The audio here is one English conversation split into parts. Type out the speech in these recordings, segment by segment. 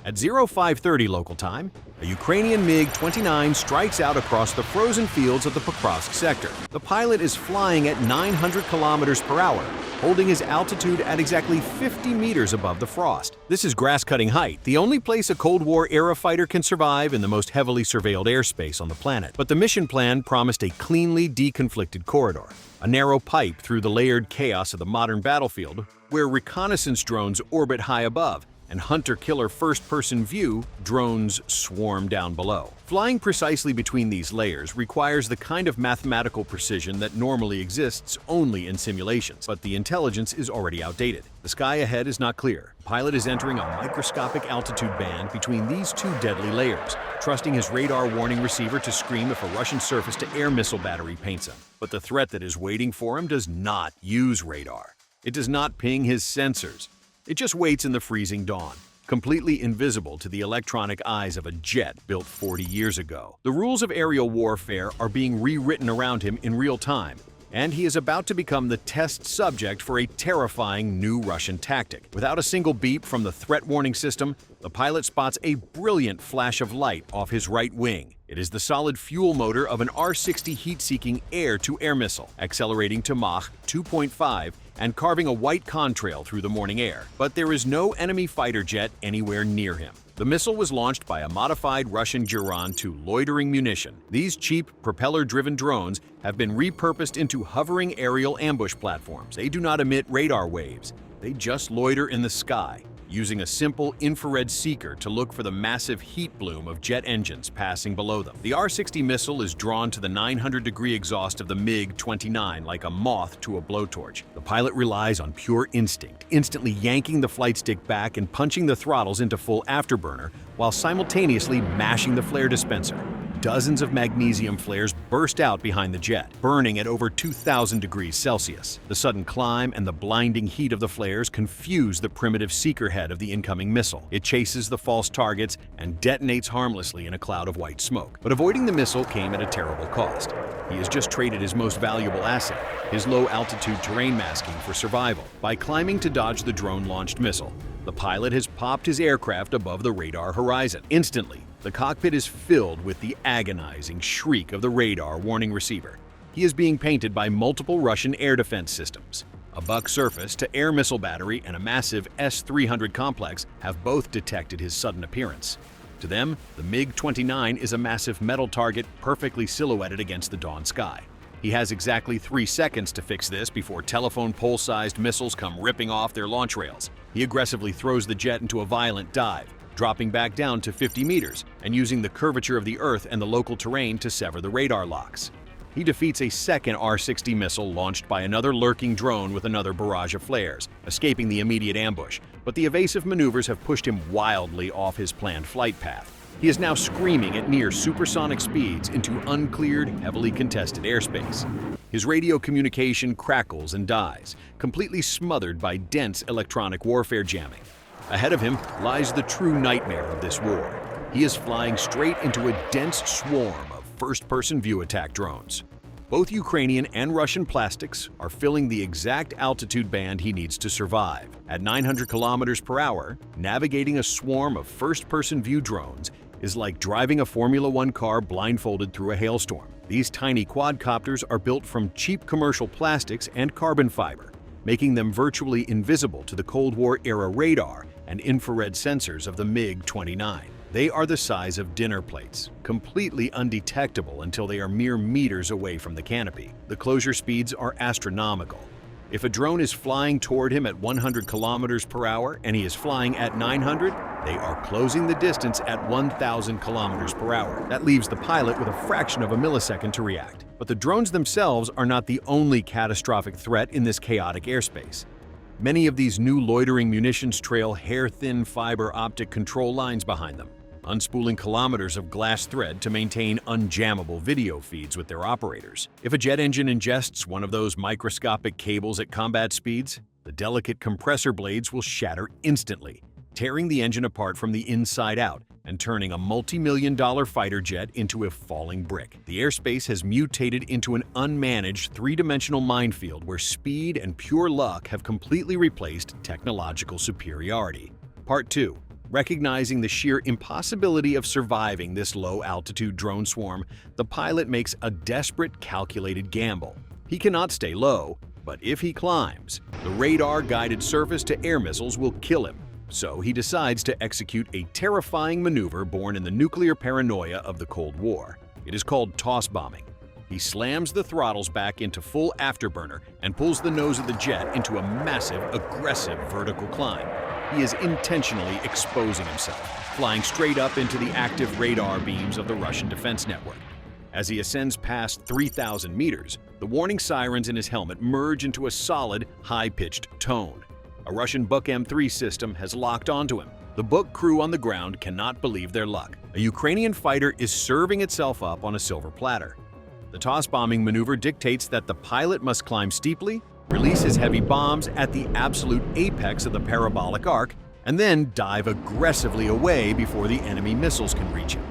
At 0530 local time, a Ukrainian MiG-29 strikes out across the frozen fields of the Pokrovsk sector. The pilot is flying at 900 kilometers per hour, holding his altitude at exactly 50 meters above the frost. This is grass-cutting height, the only place a Cold War-era fighter can survive in the most heavily surveilled airspace on the planet. But the mission plan promised a cleanly deconflicted corridor, a narrow pipe through the layered chaos of the modern battlefield, where reconnaissance drones orbit high above and hunter-killer first-person view drones swarm down below. Flying precisely between these layers requires the kind of mathematical precision that normally exists only in simulations, but the intelligence is already outdated. The sky ahead is not clear. The pilot is entering a microscopic altitude band between these two deadly layers, trusting his radar warning receiver to scream if a Russian surface-to-air missile battery paints him. But the threat that is waiting for him does not use radar. It does not ping his sensors. It just waits in the freezing dawn, completely invisible to the electronic eyes of a jet built 40 years ago. The rules of aerial warfare are being rewritten around him in real time, and he is about to become the test subject for a terrifying new Russian tactic. Without a single beep from the threat warning system, the pilot spots a brilliant flash of light off his right wing. It is the solid fuel motor of an R-60 heat-seeking air-to-air missile, accelerating to Mach 2.5 and carving a white contrail through the morning air. But there is no enemy fighter jet anywhere near him. The missile was launched by a modified Russian Buran-2 loitering munition. These cheap, propeller-driven drones have been repurposed into hovering aerial ambush platforms. They do not emit radar waves. They just loiter in the sky, using a simple infrared seeker to look for the massive heat bloom of jet engines passing below them. The R-60 missile is drawn to the 900-degree exhaust of the MiG-29 like a moth to a blowtorch. The pilot relies on pure instinct, instantly yanking the flight stick back and punching the throttles into full afterburner while simultaneously mashing the flare dispenser. Dozens of magnesium flares burst out behind the jet, burning at over 2,000 degrees Celsius. The sudden climb and the blinding heat of the flares confuse the primitive seeker head of the incoming missile. It chases the false targets and detonates harmlessly in a cloud of white smoke. But avoiding the missile came at a terrible cost. He has just traded his most valuable asset, his low-altitude terrain masking, for survival. By climbing to dodge the drone-launched missile, the pilot has popped his aircraft above the radar horizon. Instantly, the cockpit is filled with the agonizing shriek of the radar warning receiver. He is being painted by multiple Russian air defense systems. A Buck surface-to-air missile battery and a massive S-300 complex have both detected his sudden appearance. To them, the MiG-29 is a massive metal target perfectly silhouetted against the dawn sky. He has exactly 3 seconds to fix this before telephone pole-sized missiles come ripping off their launch rails. He aggressively throws the jet into a violent dive, dropping back down to 50 meters and using the curvature of the Earth and the local terrain to sever the radar locks. He defeats a second R-60 missile launched by another lurking drone with another barrage of flares, escaping the immediate ambush, but the evasive maneuvers have pushed him wildly off his planned flight path. He is now screaming at near supersonic speeds into uncleared, heavily contested airspace. His radio communication crackles and dies, completely smothered by dense electronic warfare jamming. Ahead of him lies the true nightmare of this war. He is flying straight into a dense swarm of first-person view attack drones. Both Ukrainian and Russian plastics are filling the exact altitude band he needs to survive. At 900 kilometers per hour, navigating a swarm of first-person view drones is like driving a Formula One car blindfolded through a hailstorm. These tiny quadcopters are built from cheap commercial plastics and carbon fiber, making them virtually invisible to the Cold War-era radar and infrared sensors of the MiG-29. They are the size of dinner plates, completely undetectable until they are mere meters away from the canopy. The closure speeds are astronomical. If a drone is flying toward him at 100 kilometers per hour and he is flying at 900, they are closing the distance at 1,000 kilometers per hour. That leaves the pilot with a fraction of a millisecond to react. But the drones themselves are not the only catastrophic threat in this chaotic airspace. Many of these new loitering munitions trail hair-thin fiber optic control lines behind them, unspooling kilometers of glass thread to maintain unjammable video feeds with their operators. If a jet engine ingests one of those microscopic cables at combat speeds, the delicate compressor blades will shatter instantly, tearing the engine apart from the inside out and turning a multi-million-dollar fighter jet into a falling brick. The airspace has mutated into an unmanaged three-dimensional minefield where speed and pure luck have completely replaced technological superiority. Part 2. Recognizing the sheer impossibility of surviving this low-altitude drone swarm, the pilot makes a desperate, calculated gamble. He cannot stay low, but if he climbs, the radar-guided surface-to-air missiles will kill him. So he decides to execute a terrifying maneuver born in the nuclear paranoia of the Cold War. It is called toss bombing. He slams the throttles back into full afterburner and pulls the nose of the jet into a massive, aggressive vertical climb. He is intentionally exposing himself, flying straight up into the active radar beams of the Russian defense network. As he ascends past 3,000 meters, the warning sirens in his helmet merge into a solid, high-pitched tone. A Russian Buk M3 system has locked onto him. The Buk crew on the ground cannot believe their luck. A Ukrainian fighter is serving itself up on a silver platter. The toss bombing maneuver dictates that the pilot must climb steeply, release his heavy bombs at the absolute apex of the parabolic arc, and then dive aggressively away before the enemy missiles can reach him.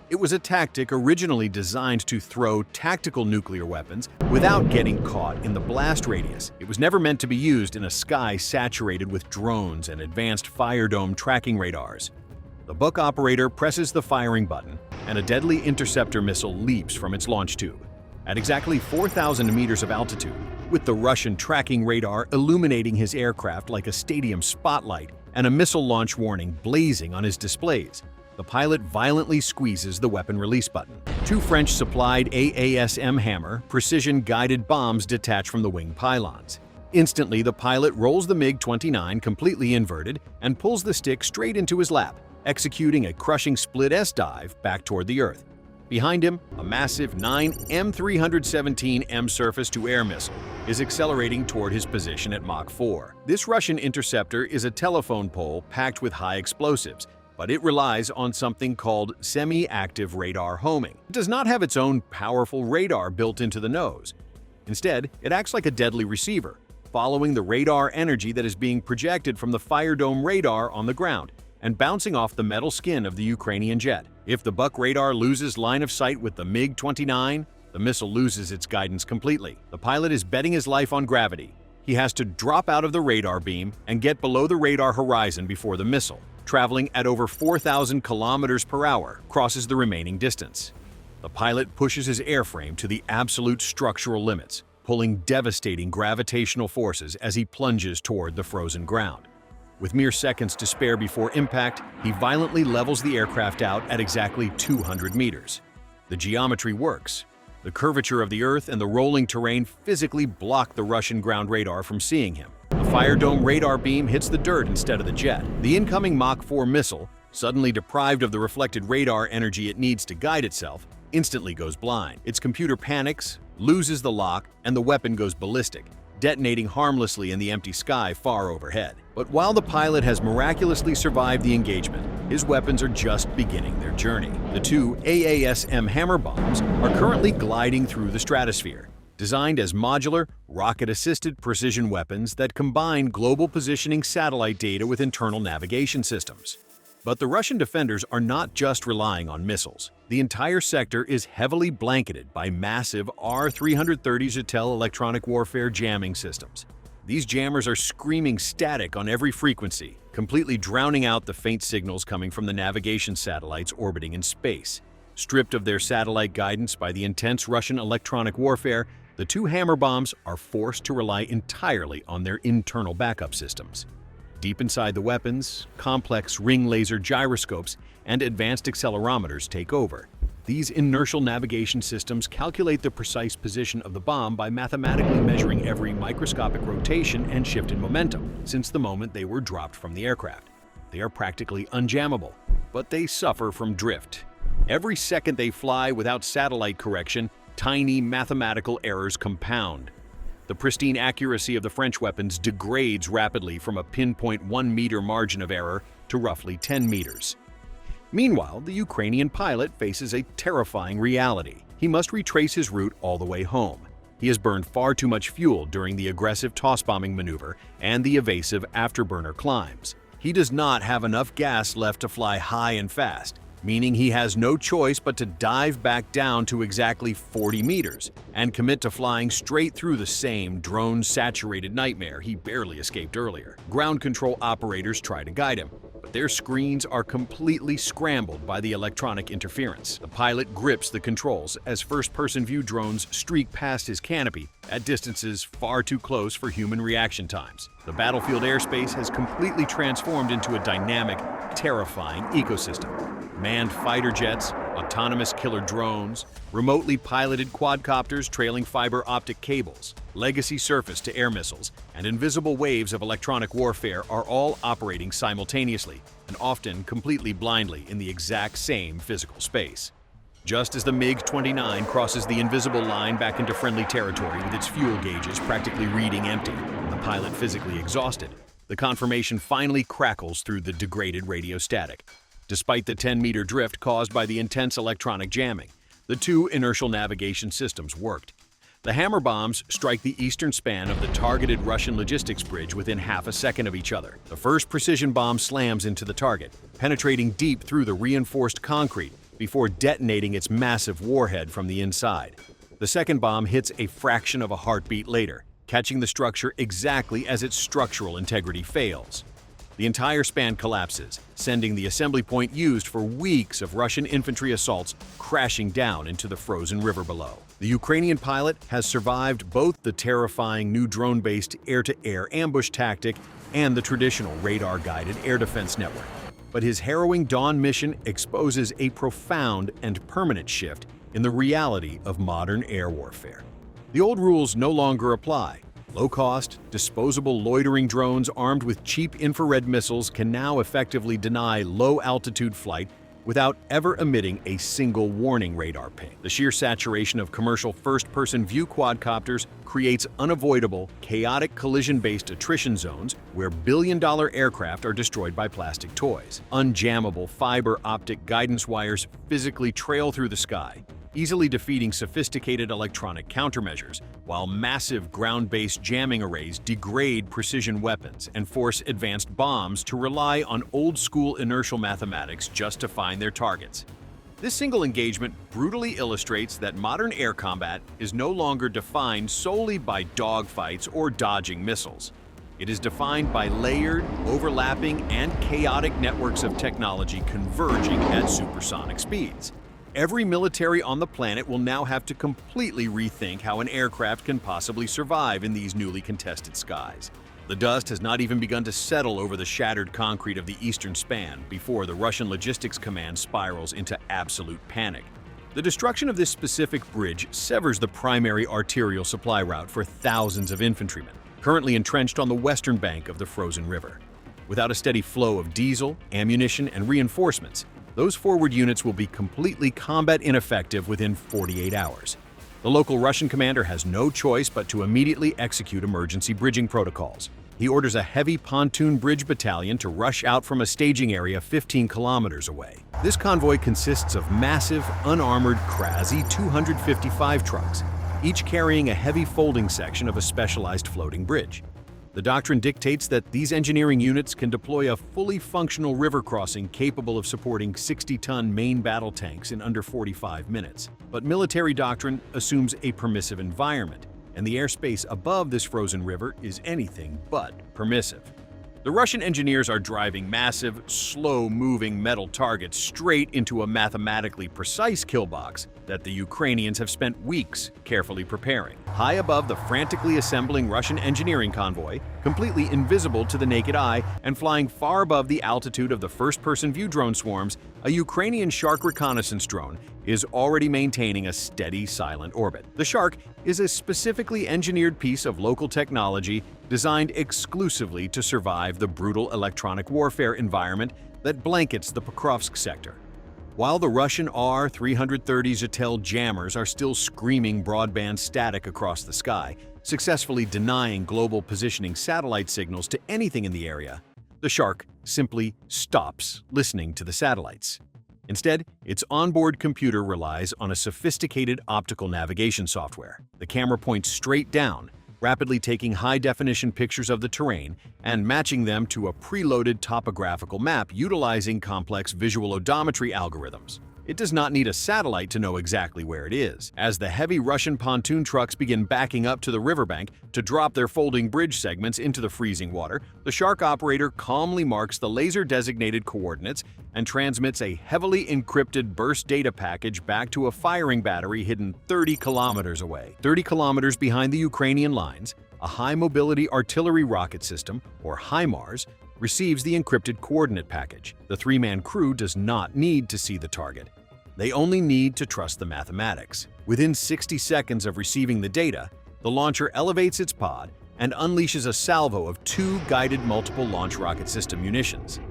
It was a tactic originally designed to throw tactical nuclear weapons without getting caught in the blast radius. It was never meant to be used in a sky saturated with drones and advanced fire dome tracking radars. The Buk operator presses the firing button, and a deadly interceptor missile leaps from its launch tube. At exactly 4,000 meters of altitude, with the Russian tracking radar illuminating his aircraft like a stadium spotlight and a missile launch warning blazing on his displays, the pilot violently squeezes the weapon release button. Two French-supplied AASM Hammer precision-guided bombs detach from the wing pylons. Instantly, the pilot rolls the MiG-29 completely inverted and pulls the stick straight into his lap, executing a crushing split-S dive back toward the Earth. Behind him, a massive 9 M317M surface-to-air missile is accelerating toward his position at Mach 4. This Russian interceptor is a telephone pole packed with high explosives, but it relies on something called semi-active radar homing. It does not have its own powerful radar built into the nose. Instead, it acts like a deadly receiver, following the radar energy that is being projected from the fire dome radar on the ground and bouncing off the metal skin of the Ukrainian jet. If the Buk radar loses line of sight with the MiG-29, the missile loses its guidance completely. The pilot is betting his life on gravity. He has to drop out of the radar beam and get below the radar horizon before the missile, traveling at over 4,000 kilometers per hour, crosses the remaining distance. The pilot pushes his airframe to the absolute structural limits, pulling devastating gravitational forces as he plunges toward the frozen ground. With mere seconds to spare before impact, he violently levels the aircraft out at exactly 200 meters. The geometry works. The curvature of the Earth and the rolling terrain physically block the Russian ground radar from seeing him. The fire dome radar beam hits the dirt instead of the jet. The incoming Mach 4 missile, suddenly deprived of the reflected radar energy it needs to guide itself, instantly goes blind. Its computer panics, loses the lock, and the weapon goes ballistic, detonating harmlessly in the empty sky far overhead. But while the pilot has miraculously survived the engagement, his weapons are just beginning their journey. The two AASM Hammer bombs are currently gliding through the stratosphere, designed as modular, rocket-assisted precision weapons that combine global positioning satellite data with internal navigation systems. But the Russian defenders are not just relying on missiles. The entire sector is heavily blanketed by massive R-330 Zhatel electronic warfare jamming systems. These jammers are screaming static on every frequency, completely drowning out the faint signals coming from the navigation satellites orbiting in space. Stripped of their satellite guidance by the intense Russian electronic warfare, the two Hammer bombs are forced to rely entirely on their internal backup systems. Deep inside the weapons, complex ring laser gyroscopes and advanced accelerometers take over. These inertial navigation systems calculate the precise position of the bomb by mathematically measuring every microscopic rotation and shift in momentum since the moment they were dropped from the aircraft. They are practically unjammable, but they suffer from drift. Every second they fly without satellite correction, tiny mathematical errors compound. The pristine accuracy of the French weapons degrades rapidly from a pinpoint 1-meter margin of error to roughly 10 meters. Meanwhile, the Ukrainian pilot faces a terrifying reality. He must retrace his route all the way home. He has burned far too much fuel during the aggressive toss-bombing maneuver and the evasive afterburner climbs. He does not have enough gas left to fly high and fast, meaning he has no choice but to dive back down to exactly 40 meters and commit to flying straight through the same drone-saturated nightmare he barely escaped earlier. Ground control operators try to guide him, but their screens are completely scrambled by the electronic interference. The pilot grips the controls as first-person view drones streak past his canopy at distances far too close for human reaction times. The battlefield airspace has completely transformed into a dynamic, terrifying ecosystem. Manned fighter jets, autonomous killer drones, remotely piloted quadcopters trailing fiber optic cables, legacy surface-to-air missiles, and invisible waves of electronic warfare are all operating simultaneously and often completely blindly in the exact same physical space. Just as the MiG-29 crosses the invisible line back into friendly territory with its fuel gauges practically reading empty and the pilot physically exhausted, the confirmation finally crackles through the degraded radio static. Despite the 10-meter drift caused by the intense electronic jamming, the two inertial navigation systems worked. The hammer bombs strike the eastern span of the targeted Russian logistics bridge within half a second of each other. The first precision bomb slams into the target, penetrating deep through the reinforced concrete before detonating its massive warhead from the inside. The second bomb hits a fraction of a heartbeat later, catching the structure exactly as its structural integrity fails. The entire span collapses, sending the assembly point used for weeks of Russian infantry assaults crashing down into the frozen river below. The Ukrainian pilot has survived both the terrifying new drone-based air-to-air ambush tactic and the traditional radar-guided air defense network. But his harrowing Dawn mission exposes a profound and permanent shift in the reality of modern air warfare. The old rules no longer apply. Low-cost, disposable loitering drones armed with cheap infrared missiles can now effectively deny low-altitude flight without ever emitting a single warning radar ping. The sheer saturation of commercial first-person view quadcopters creates unavoidable, chaotic collision-based attrition zones where billion-dollar aircraft are destroyed by plastic toys. Unjammable fiber optic guidance wires physically trail through the sky, easily defeating sophisticated electronic countermeasures, while massive ground-based jamming arrays degrade precision weapons and force advanced bombs to rely on old-school inertial mathematics just to find their targets. This single engagement brutally illustrates that modern air combat is no longer defined solely by dogfights or dodging missiles. It is defined by layered, overlapping, and chaotic networks of technology converging at supersonic speeds. Every military on the planet will now have to completely rethink how an aircraft can possibly survive in these newly contested skies. The dust has not even begun to settle over the shattered concrete of the eastern span before the Russian logistics command spirals into absolute panic. The destruction of this specific bridge severs the primary arterial supply route for thousands of infantrymen, currently entrenched on the western bank of the frozen river. Without a steady flow of diesel, ammunition, and reinforcements, those forward units will be completely combat ineffective within 48 hours. The local Russian commander has no choice but to immediately execute emergency bridging protocols. He orders a heavy pontoon bridge battalion to rush out from a staging area 15 kilometers away. This convoy consists of massive, unarmored Krasy 255 trucks, each carrying a heavy folding section of a specialized floating bridge. The doctrine dictates that these engineering units can deploy a fully functional river crossing capable of supporting 60-ton main battle tanks in under 45 minutes. But military doctrine assumes a permissive environment, and the airspace above this frozen river is anything but permissive. The Russian engineers are driving massive, slow-moving metal targets straight into a mathematically precise kill box that the Ukrainians have spent weeks carefully preparing. High above the frantically assembling Russian engineering convoy, completely invisible to the naked eye and flying far above the altitude of the first-person view drone swarms, a Ukrainian Shark reconnaissance drone is already maintaining a steady, silent orbit. The Shark is a specifically engineered piece of local technology designed exclusively to survive the brutal electronic warfare environment that blankets the Pokrovsk sector. While the Russian R-330 Zatel jammers are still screaming broadband static across the sky, successfully denying global positioning satellite signals to anything in the area, the Shark simply stops listening to the satellites. Instead, its onboard computer relies on a sophisticated optical navigation software. The camera points straight down, rapidly taking high-definition pictures of the terrain and matching them to a preloaded topographical map utilizing complex visual odometry algorithms. It does not need a satellite to know exactly where it is. As the heavy Russian pontoon trucks begin backing up to the riverbank to drop their folding bridge segments into the freezing water, the Shark operator calmly marks the laser-designated coordinates and transmits a heavily encrypted burst data package back to a firing battery hidden 30 kilometers away. 30 kilometers behind the Ukrainian lines, a high-mobility artillery rocket system, or HIMARS, receives the encrypted coordinate package. The three-man crew does not need to see the target. They only need to trust the mathematics. Within 60 seconds of receiving the data, the launcher elevates its pod and unleashes a salvo of 2 guided multiple launch rocket system munitions.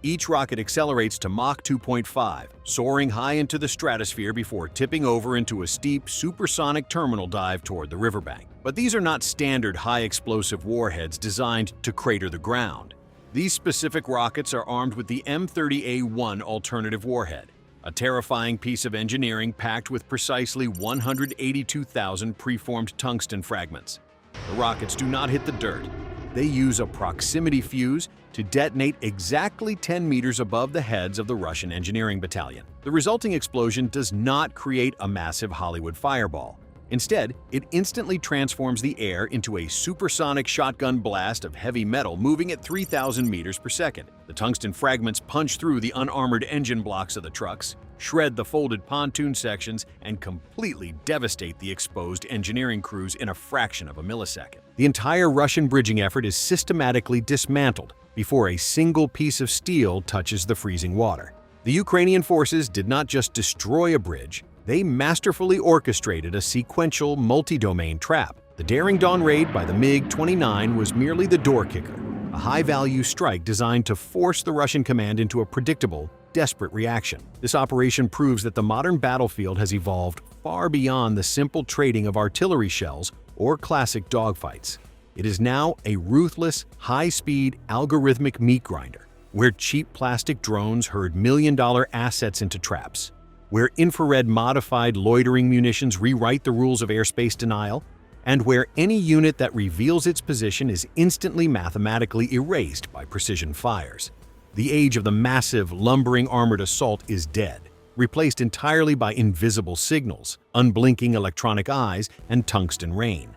Each rocket accelerates to Mach 2.5, soaring high into the stratosphere before tipping over into a steep supersonic terminal dive toward the riverbank. But these are not standard high-explosive warheads designed to crater the ground. These specific rockets are armed with the M30A1 alternative warhead, a terrifying piece of engineering packed with precisely 182,000 preformed tungsten fragments. The rockets do not hit the dirt. They use a proximity fuse to detonate exactly 10 meters above the heads of the Russian engineering battalion. The resulting explosion does not create a massive Hollywood fireball. Instead, it instantly transforms the air into a supersonic shotgun blast of heavy metal moving at 3,000 meters per second. The tungsten fragments punch through the unarmored engine blocks of the trucks, shred the folded pontoon sections, and completely devastate the exposed engineering crews in a fraction of a millisecond. The entire Russian bridging effort is systematically dismantled before a single piece of steel touches the freezing water. The Ukrainian forces did not just destroy a bridge, they masterfully orchestrated a sequential, multi-domain trap. The Daring Dawn raid by the MiG-29 was merely the door kicker, a high-value strike designed to force the Russian command into a predictable, desperate reaction. This operation proves that the modern battlefield has evolved far beyond the simple trading of artillery shells or classic dogfights. It is now a ruthless, high-speed, algorithmic meat grinder, where cheap plastic drones herd million-dollar assets into traps, where infrared-modified loitering munitions rewrite the rules of airspace denial, and where any unit that reveals its position is instantly mathematically erased by precision fires. The age of the massive, lumbering armored assault is dead, replaced entirely by invisible signals, unblinking electronic eyes, and tungsten rain.